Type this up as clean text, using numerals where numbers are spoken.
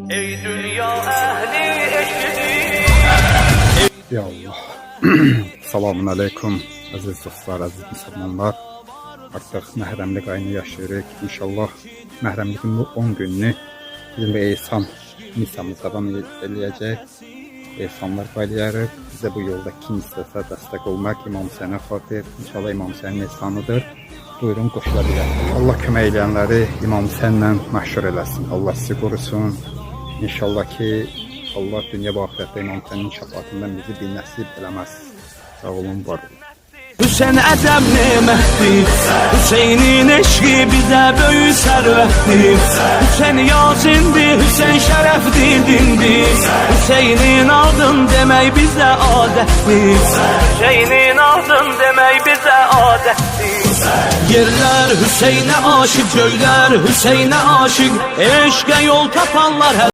Ey dünya ehli eşidi. Ya Allah. Selamun aleyküm aziz dostlar, aziz müsəlmanlar. Artıq məhrəmlik ayını yaşayırıq. İnşallah məhrəmlikin bu 10 gününü bizim bu ehsan missamız davam eləyəcək. Ehsanlar qaylayarıq. Bizə bu yolda kim istəsə dəstək olmaq İmam Hüseynə xatir. İnşallah İmam Hüseynin ehsanıdır. Buyurun qoşula bilərsiniz. Allah kömək eləyənləri İmam Hüseynlə məşhur eləsin. Allah sizi qorusun. İnşallah ki Allah dünya və axirətdə İmam Hüseynin şəfaatindən bizi bir nəsib eləməz. Sağ olun, var olun. Hüseyin ədəb nemətdir, Hüseynin eşqi bizə böyük sərvətdir. Hüseyin yasindir, Hüseyin şərəfdir, dindir. Hüseynin adın demək bizə adətdir. Hüseynin adın demək bizə adətdir. Yerlər Hüseynə aşıq, göylər Hüseynə aşıq, eşqə yol tapanlar